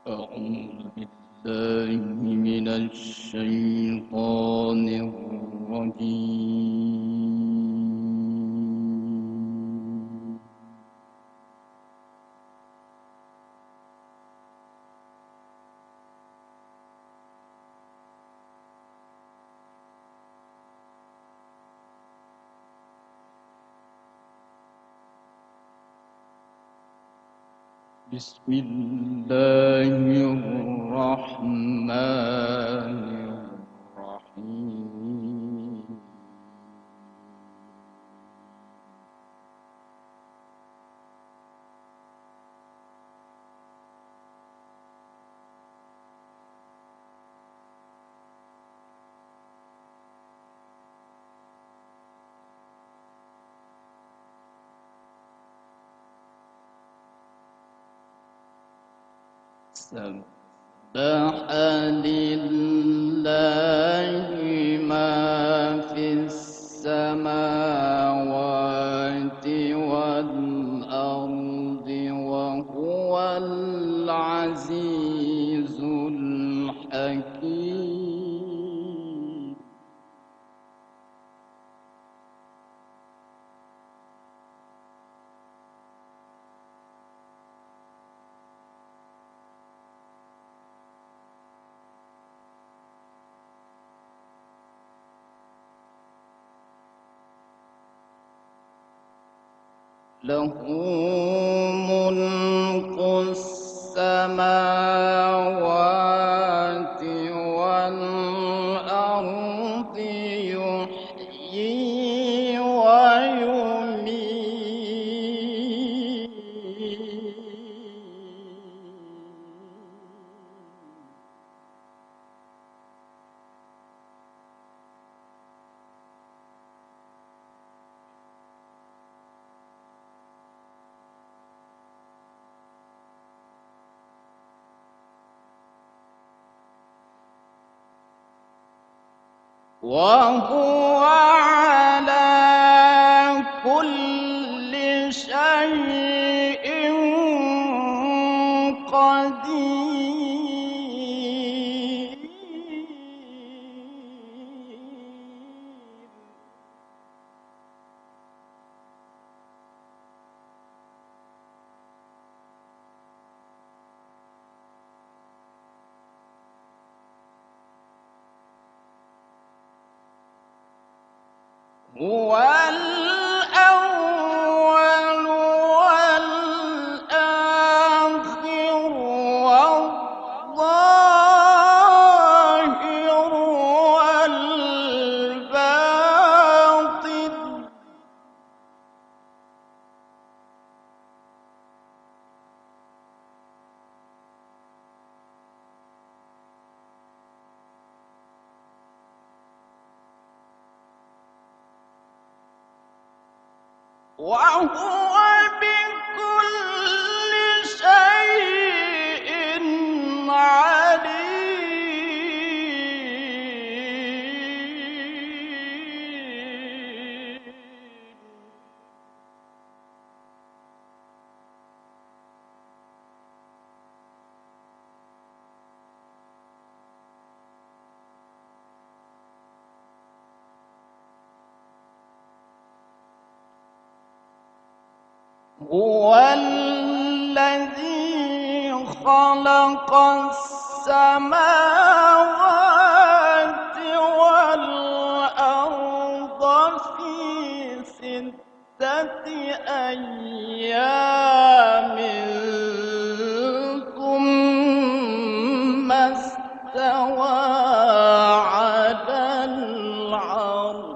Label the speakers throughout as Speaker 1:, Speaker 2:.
Speaker 1: أعوذ بالله من الشيطان الرجيم. بسم الله الرحمن الرحيم. سبح لله ما في السماوات والأرض وهو العزيز الحكيم. له ملك السماوات والأرض يحيي ويميت. وهو على كل شيء قدير. هو الأول والآخر والظاهر والباطن. وهو بكل شيء عليم. هو الذي خلق السماوات والأرض في 6 أيام ثم استوى على العرش.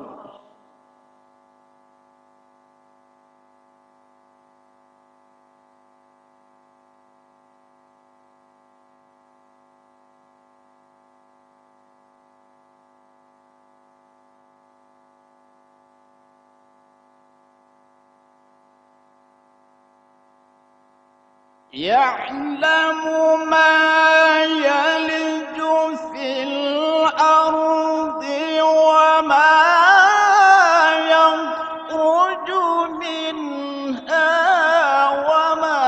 Speaker 1: يعلم ما يلج في الأرض وما يخرج منها وما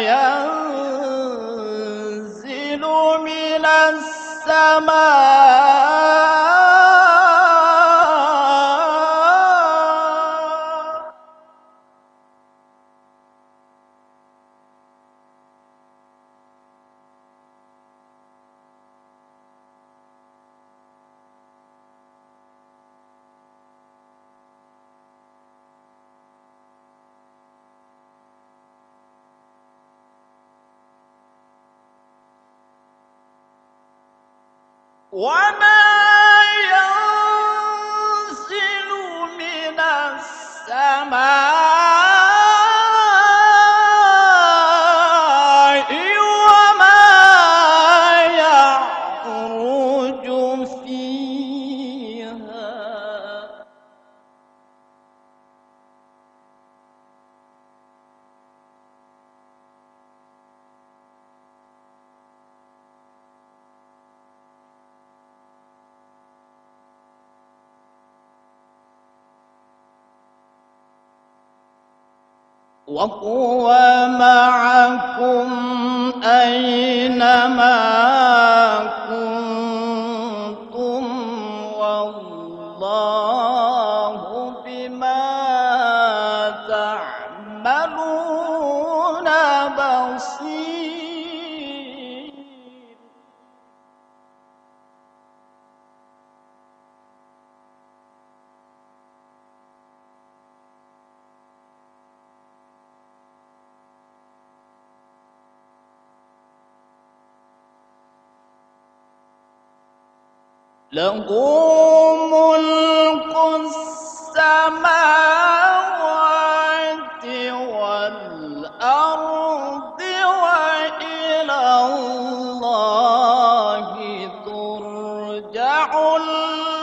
Speaker 1: ينزل وما ينزل من السماء وما يعرج فيها وهو معكم أينما كنتم والله بما تعملون بصير. له ملك السماوات والأرض وإلى الله ترجع الأمور.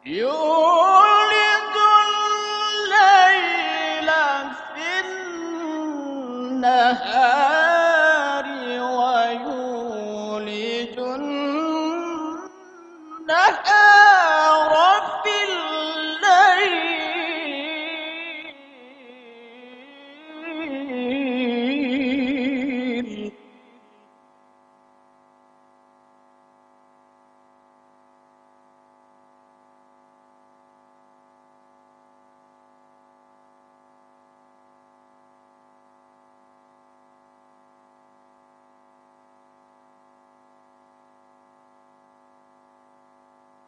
Speaker 1: يولد الليل في النهار ويولج النهار في الليل.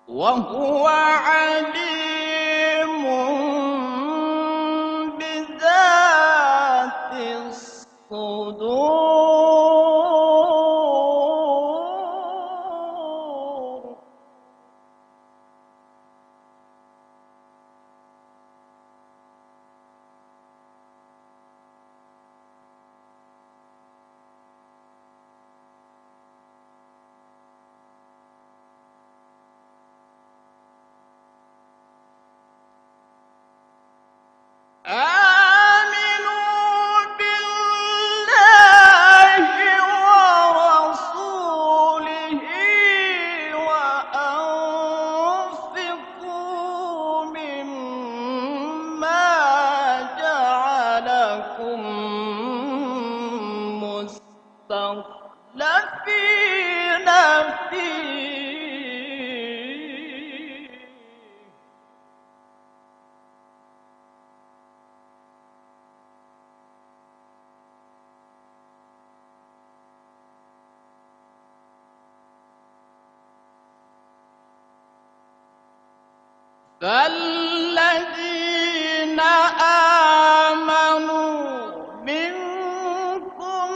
Speaker 1: وهو عليم بذات الصدور. آمنوا بالله ورسوله وأنفقوا مما جعلكم مستخلفين فيه. فالذين آمنوا منكم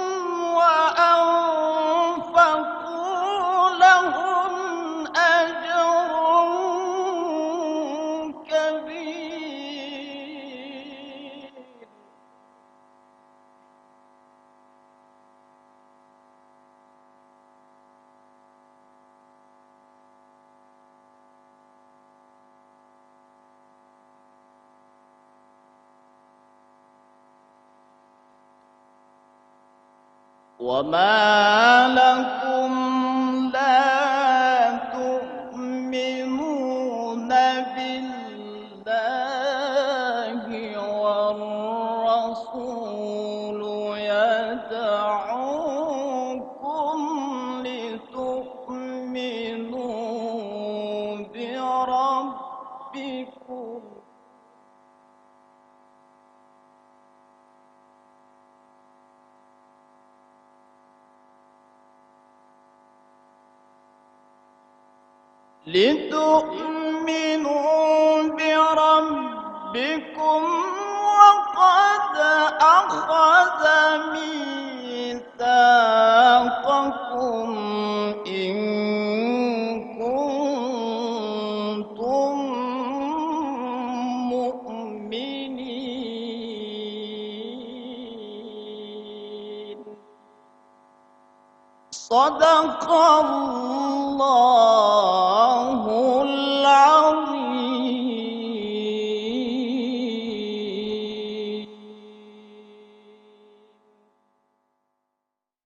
Speaker 1: وأنفقوا لهم أجر كبير. وما لكم لا تؤمنون بالله والرسول يدعوكم لتؤمنوا بربكم لتؤمنوا بربكم وقد أخذ ميثاقكم إن كنتم مؤمنين. صدق الله